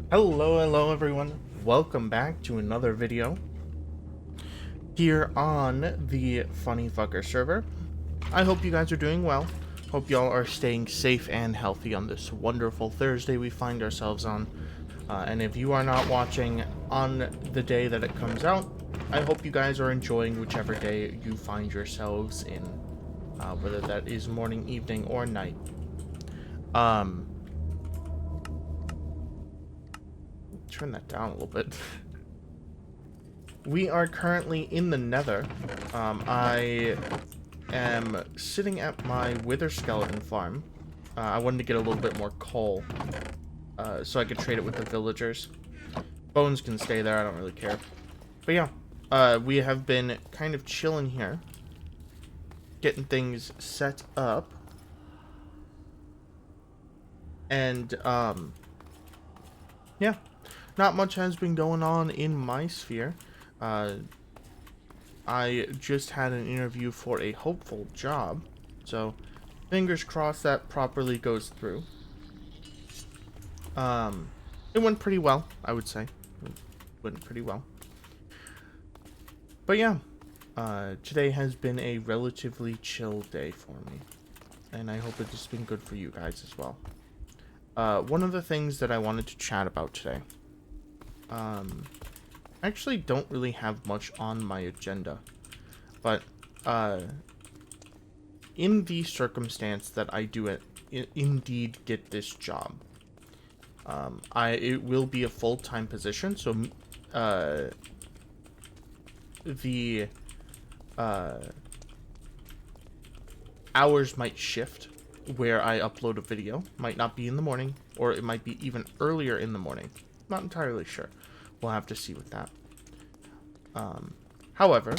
Hello everyone. Welcome back to another video here on the Funny Fucker server. I hope you guys are doing well. Hope y'all are staying safe and healthy on this wonderful Thursday we find ourselves on. And if you are not watching on the day that it comes out, I hope you guys are enjoying whichever day you find yourselves in, whether that is morning, evening, or night. Turn that down a little bit. We are currently in the Nether. I am sitting at my wither skeleton farm. I wanted to get a little bit more coal, so I could trade it with the villagers. Bones can stay there, I don't really care. But yeah, we have been kind of chilling here, getting things set up. And, yeah, not much has been going on in my sphere. I just had an interview for a hopeful job, so fingers crossed that properly goes through. It went pretty well, I would say. It went pretty well. But yeah, today has been a relatively chill day for me, and I hope it's been good for you guys as well. One of the things that I wanted to chat about today, I actually don't really have much on my agenda, but in the circumstance that I do indeed get this job, it will be a full-time position, so the hours might shift where I upload a video. Might not be in the morning, or it might be even earlier in the morning. Not entirely sure. We'll have to see with that. However,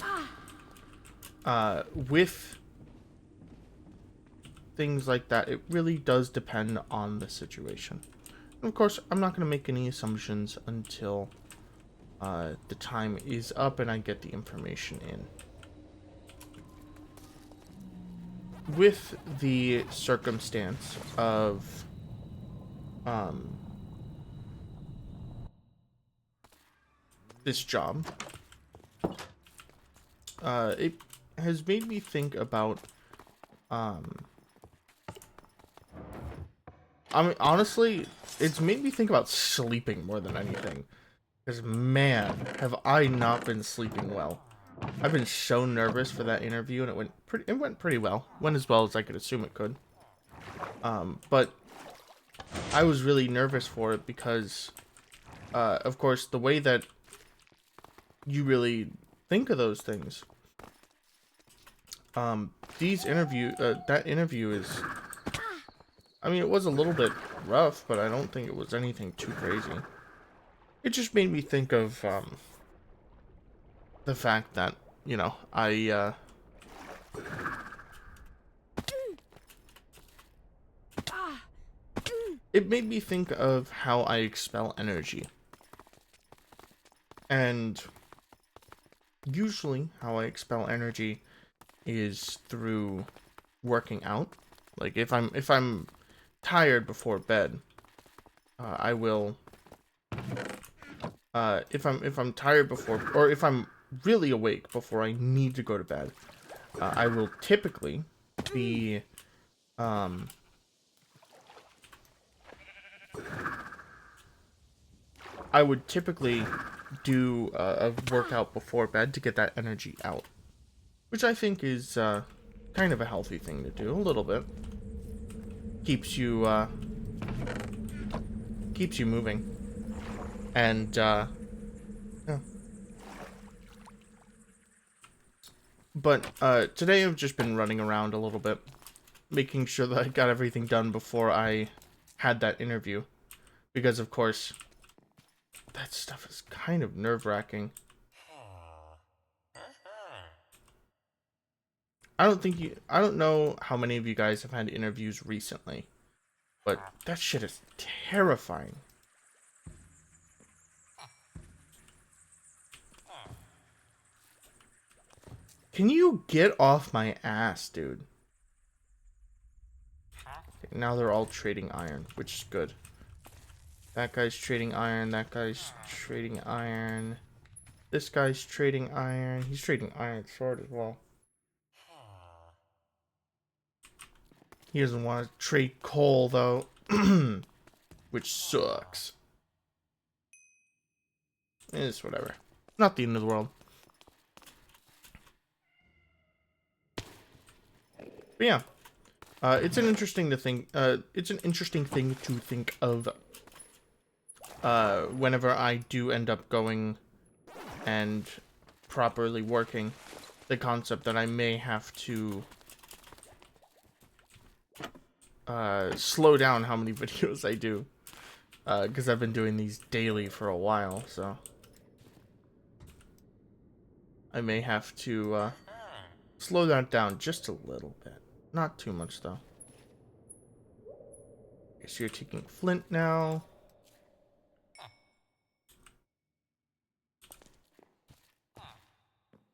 with things like that, it really does depend on the situation. And of course, I'm not going to make any assumptions until the time is up and I get the information in. With the circumstance of this job, it has made me think about I mean, honestly, it's made me think about sleeping more than anything. Because, man, have I not been sleeping well. I've been so nervous for that interview, and it went pretty well. Went as well as I could assume it could. But I was really nervous for it because, of course, the way that you really think of those things. That interview is, I mean, it was a little bit rough, but I don't think it was anything too crazy. It just made me think of, the fact that, you know, it made me think of how I expel energy. And usually how I expel energy is through working out. Like if I'm tired before bed, I will if I'm tired before, or if I'm really awake before I need to go to bed, I will typically be I would typically do a workout before bed to get that energy out, which I think is kind of a healthy thing to do. A little bit keeps you moving, and yeah. But today I've just been running around a little bit, making sure that I got everything done before I had that interview, because of course that stuff is kind of nerve-wracking. I don't know how many of you guys have had interviews recently, but that shit is terrifying. Can you get off my ass, dude? Okay, now they're all trading iron, which is good. That guy's trading iron. That guy's trading iron. This guy's trading iron. He's trading iron sword as well. He doesn't want to trade coal, though. Which sucks. It's whatever. Not the end of the world. But yeah. It's an interesting thing to think of whenever I do end up going and properly working, the concept that I may have to slow down how many videos I do, because I've been doing these daily for a while, so I may have to slow that down just a little bit. Not too much, though. Okay, so you're taking flint now.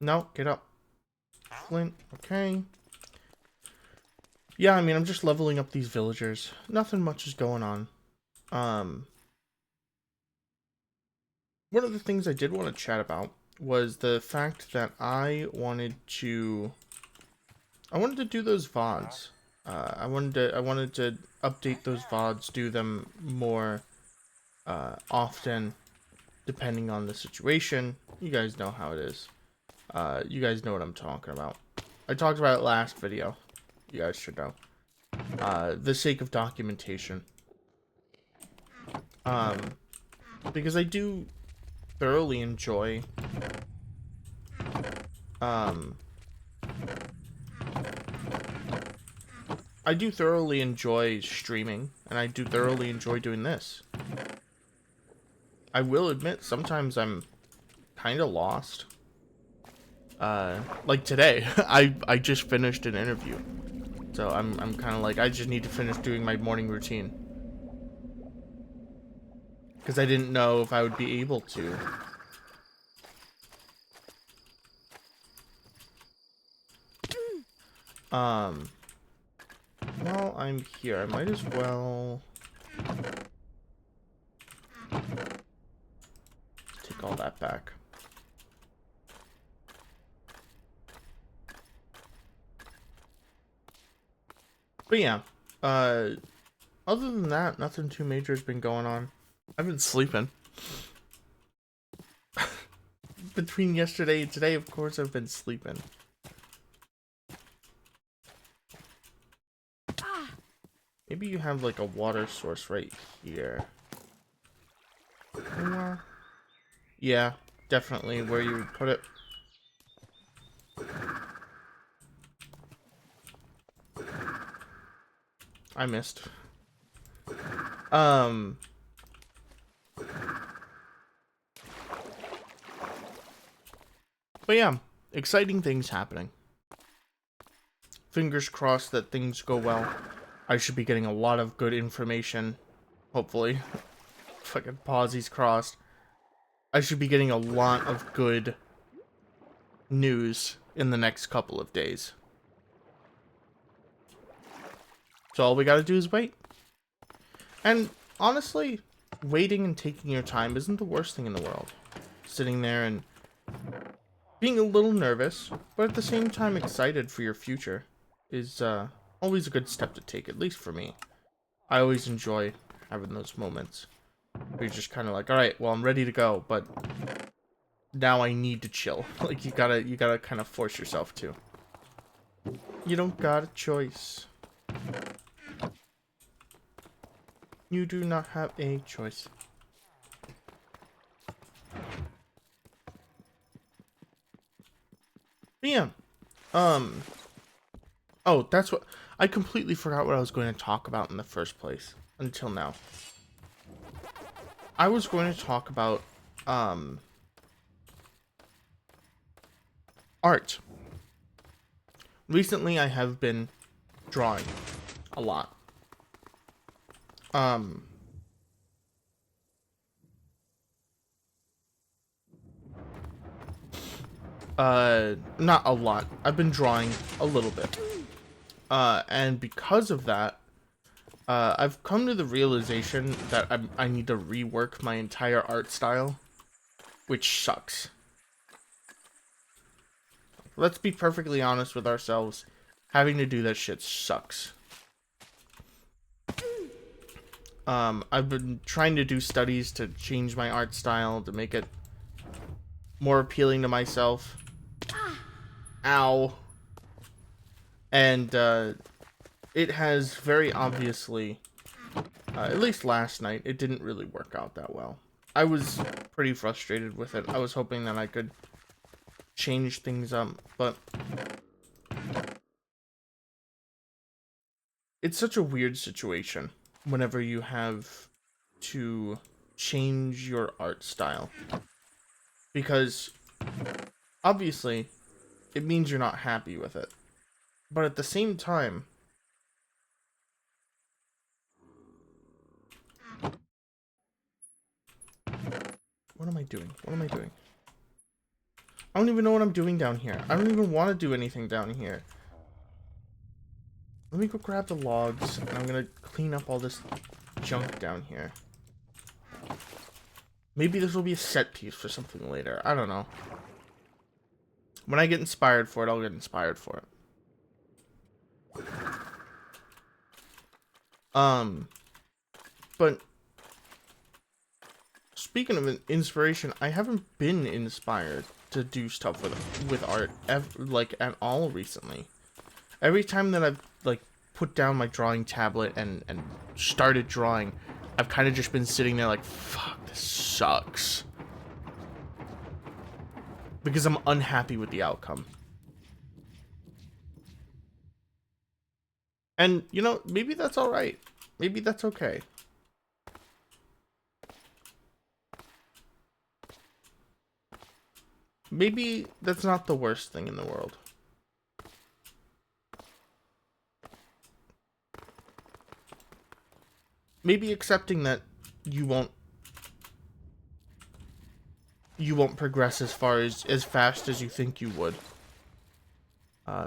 No, get up. Flint, okay. Yeah, I mean, I'm just leveling up these villagers. Nothing much is going on. One of the things I did want to chat about was the fact that I wanted to do those VODs. I wanted to update those VODs, do them more often, depending on the situation. You guys know how it is. You guys know what I'm talking about. I talked about it last video. You guys should know. The sake of documentation. Because I do thoroughly enjoy streaming, and I do thoroughly enjoy doing this. I will admit, sometimes I'm kind of lost. Like today, I just finished an interview, so I'm kind of like, I just need to finish doing my morning routine, because I didn't know if I would be able to. While I'm here, I might as well take all that back. But yeah, other than that, nothing too major has been going on. I've been sleeping. Between yesterday and today, of course, I've been sleeping. Maybe you have like a water source right here. Yeah, definitely where you would put it. I missed. But yeah, exciting things happening. Fingers crossed that things go well. I should be getting a lot of good information, hopefully. Fucking pauses crossed. I should be getting a lot of good news in the next couple of days. So all we gotta do is wait. And honestly, waiting and taking your time isn't the worst thing in the world. Sitting there and being a little nervous, but at the same time excited for your future is always a good step to take, at least for me. I always enjoy having those moments where you're just kind of like, all right, well, I'm ready to go, but now I need to chill. Like, you gotta kind of force yourself to. You don't got a choice. You do not have a choice. But yeah. Oh, that's what... I completely forgot what I was going to talk about in the first place. Until now. I was going to talk about, art. Recently, I have been drawing a lot. Not a lot. I've been drawing a little bit. And because of that, I've come to the realization that I need to rework my entire art style, which sucks. Let's be perfectly honest with ourselves. Having to do that shit sucks. I've been trying to do studies to change my art style, to make it more appealing to myself. Ow. And, it has very obviously, at least last night, it didn't really work out that well. I was pretty frustrated with it. I was hoping that I could change things up, but it's such a weird situation whenever you have to change your art style. Because, obviously, it means you're not happy with it. But at the same time, what am I doing? What am I doing? I don't even know what I'm doing down here. I don't even want to do anything down here. Let me go grab the logs, and I'm gonna clean up all this junk down here. Maybe this will be a set piece for something later. I don't know. When I get inspired for it, I'll get inspired for it. But speaking of inspiration, I haven't been inspired to do stuff with art like at all recently. Every time that I've like put down my drawing tablet and started drawing, I've kind of just been sitting there like, fuck, this sucks. Because I'm unhappy with the outcome. And, you know, maybe that's alright. Maybe that's okay. Maybe that's not the worst thing in the world. Maybe accepting that you won't progress as fast as you think you would.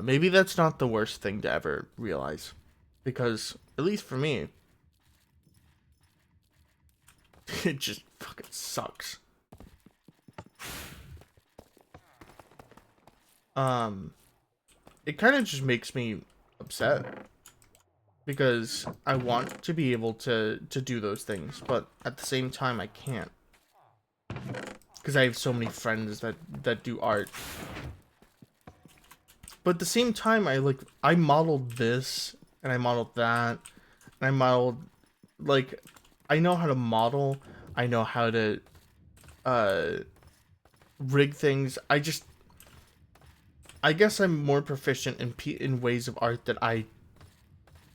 Maybe that's not the worst thing to ever realize. Because, at least for me, it just fucking sucks. It kind of just makes me upset. Because I want to be able to do those things, but at the same time I can't. Because I have so many friends that do art. But at the same time, I modeled this, and I modeled that, and I modeled, like, I know how to model, I know how to, rig things. I guess I'm more proficient in ways of art that I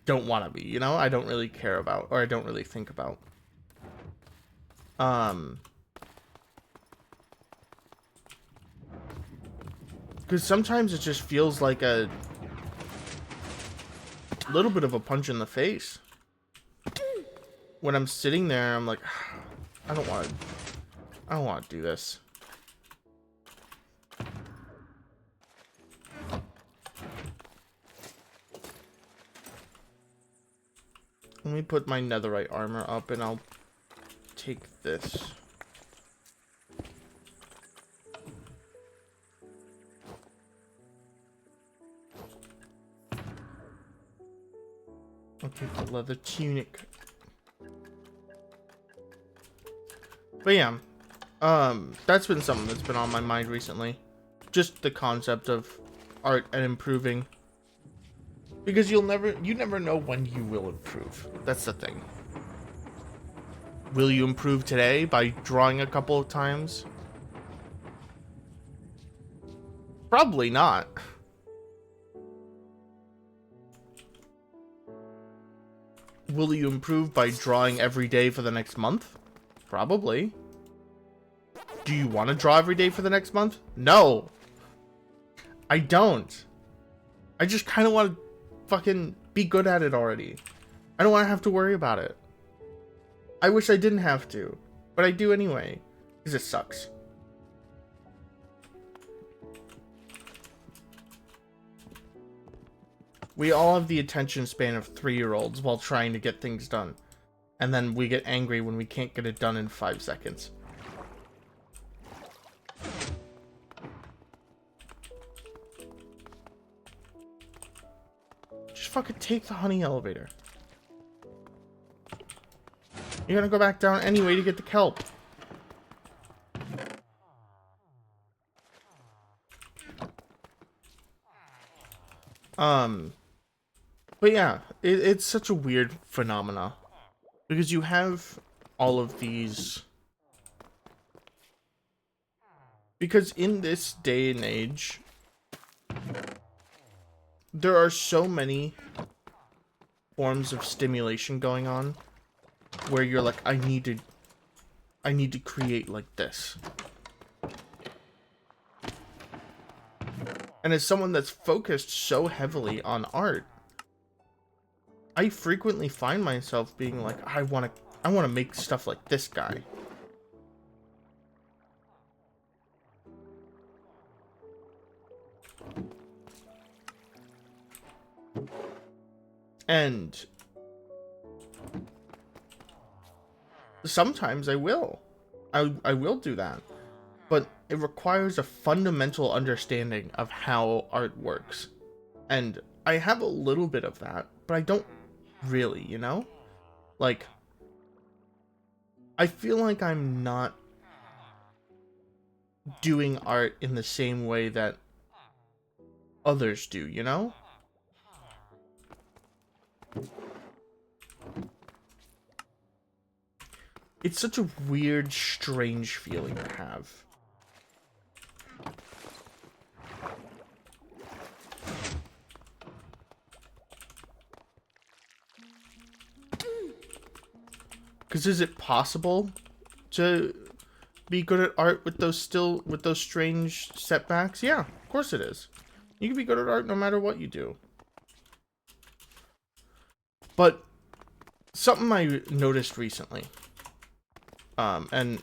don't want to be, you know? I don't really care about, or I don't really think about. Because sometimes it just feels like a little bit of a punch in the face. When I'm sitting there, I'm like, I don't want to do this. Let me put my netherite armor up and I'll take this. I'll take the leather tunic. But yeah, that's been something that's been on my mind recently. Just the concept of art and improving. Because you never know when you will improve. That's the thing. Will you improve today by drawing a couple of times? Probably not. Will you improve by drawing every day for the next month? Probably. Do you want to draw every day for the next month? No. I don't. I just kind of want to fucking be good at it already. I don't want to have to worry about it. I wish I didn't have to, but I do anyway, because it sucks. We all have the attention span of 3-year-olds while trying to get things done. And then we get angry when we can't get it done in 5 seconds. Just fucking take the honey elevator. You're gonna go back down anyway to get the kelp. But yeah, it's such a weird phenomena. Because you have all of these... Because in this day and age, there are so many forms of stimulation going on where you're like, I need to create like this. And as someone that's focused so heavily on art, I frequently find myself being like, I want to make stuff like this guy. And sometimes I will. I will do that. But it requires a fundamental understanding of how art works. And I have a little bit of that, but I don't really, you know? Like, I feel like I'm not doing art in the same way that others do, you know? It's such a weird, strange feeling to have. Because is it possible to be good at art with those strange setbacks? Yeah, of course it is. You can be good at art no matter what you do. But something I noticed recently, and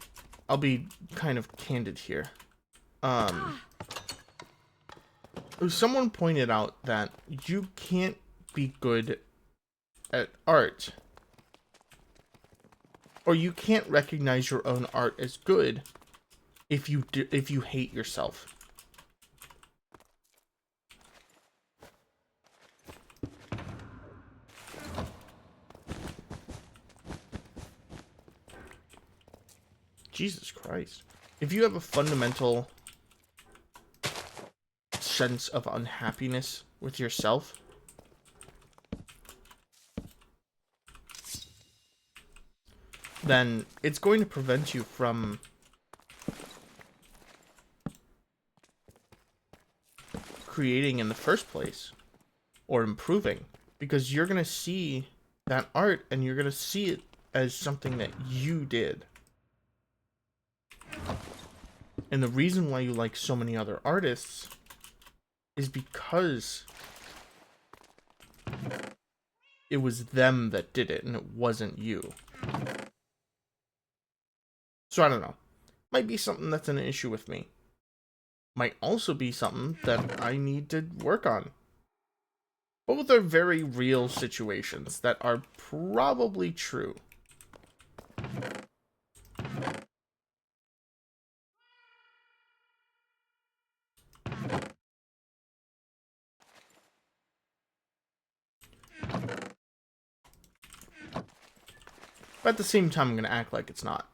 I'll be kind of candid here. Someone pointed out that you can't be good at art, or you can't recognize your own art as good if you hate yourself. Jesus Christ. If you have a fundamental sense of unhappiness with yourself, then it's going to prevent you from creating in the first place or improving, because you're going to see that art and you're going to see it as something that you did. And the reason why you like so many other artists is because it was them that did it and it wasn't you. So I don't know. Might be something that's an issue with me. Might also be something that I need to work on. Both are very real situations that are probably true. But at the same time, I'm going to act like it's not.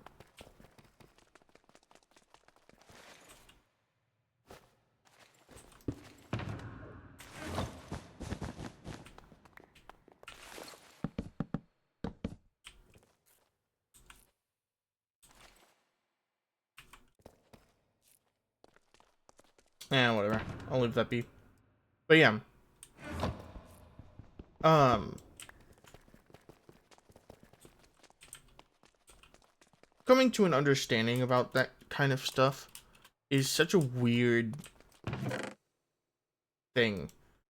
Whatever. I'll leave that be. But yeah. Coming to an understanding about that kind of stuff is such a weird thing.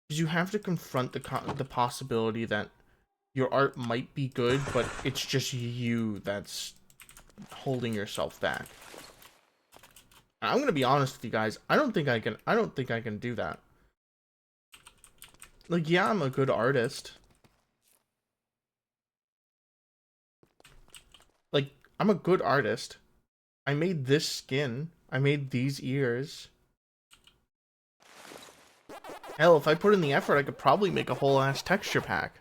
Because you have to confront the possibility that your art might be good, but it's just you that's holding yourself back. I'm gonna be honest with you guys. I don't think I can do that. Like, yeah, I'm a good artist. Like, I'm a good artist. I made this skin. I made these ears. Hell, if I put in the effort, I could probably make a whole ass texture pack.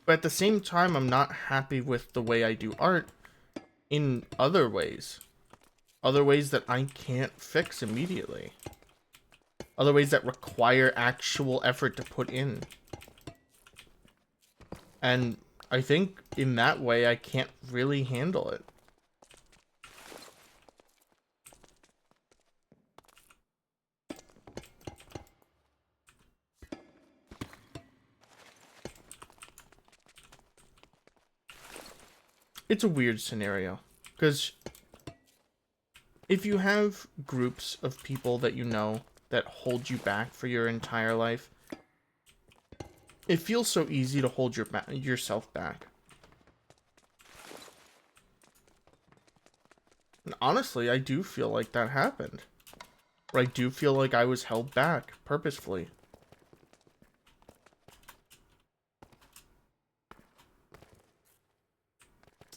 But at the same time, I'm not happy with the way I do art in other ways. Other ways that I can't fix immediately. Other ways that require actual effort to put in. And I think in that way, I can't really handle it. It's a weird scenario. Because if you have groups of people that you know that hold you back for your entire life, it feels so easy to hold yourself back. And honestly, I do feel like that happened. Or I do feel like I was held back purposefully.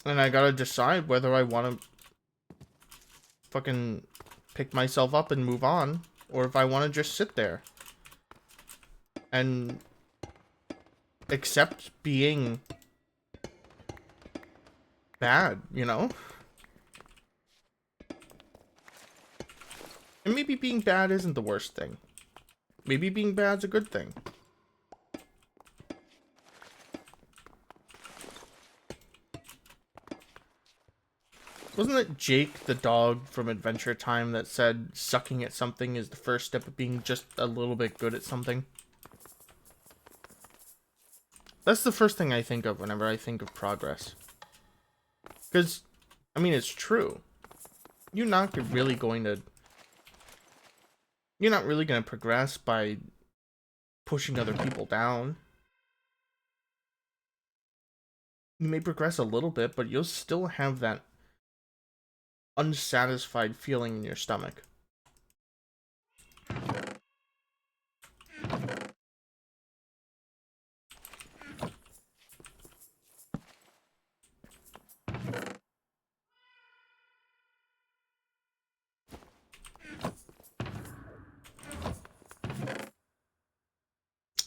And I gotta decide whether I want to fucking pick myself up and move on, or if I want to just sit there and accept being bad, you know? And maybe being bad isn't the worst thing. Maybe being bad's a good thing. Wasn't it Jake the dog from Adventure Time that said sucking at something is the first step of being just a little bit good at something? That's the first thing I think of whenever I think of progress. Because, I mean, it's true. You're not really going to progress by pushing other people down. You may progress a little bit, but you'll still have that unsatisfied feeling in your stomach.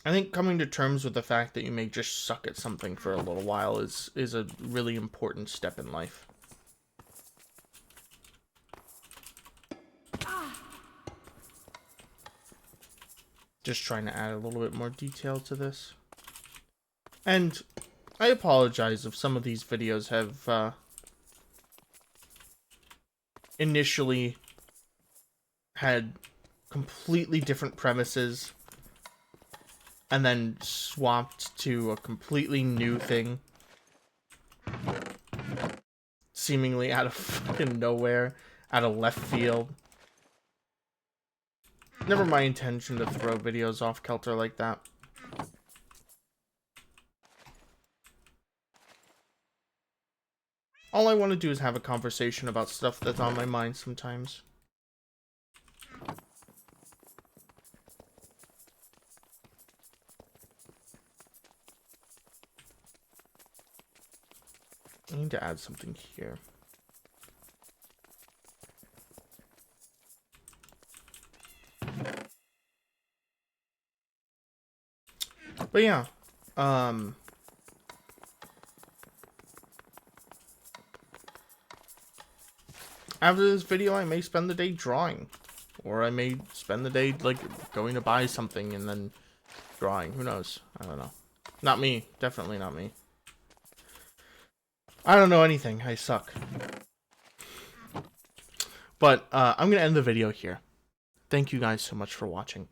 I think coming to terms with the fact that you may just suck at something for a little while is a really important step in life. Just trying to add a little bit more detail to this. And I apologize if some of these videos have initially had completely different premises and then swapped to a completely new thing. Seemingly out of fucking nowhere, out of left field. Never my intention to throw videos off kilter like that. All I want to do is have a conversation about stuff that's on my mind sometimes. I need to add something here. But yeah, after this video, I may spend the day drawing. Or I may spend the day, like, going to buy something and then drawing. Who knows? I don't know. Not me. Definitely not me. I don't know anything. I suck. But, I'm gonna end the video here. Thank you guys so much for watching.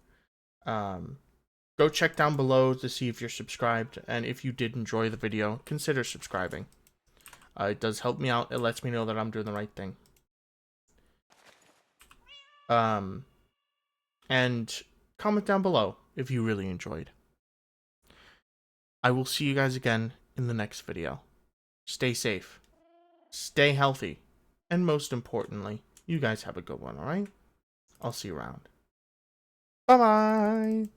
Go check down below to see if you're subscribed. And if you did enjoy the video, consider subscribing. It does help me out. It lets me know that I'm doing the right thing. And comment down below if you really enjoyed. I will see you guys again in the next video. Stay safe, stay healthy, and most importantly, You guys have a good one, alright? I'll see you around. Bye-bye!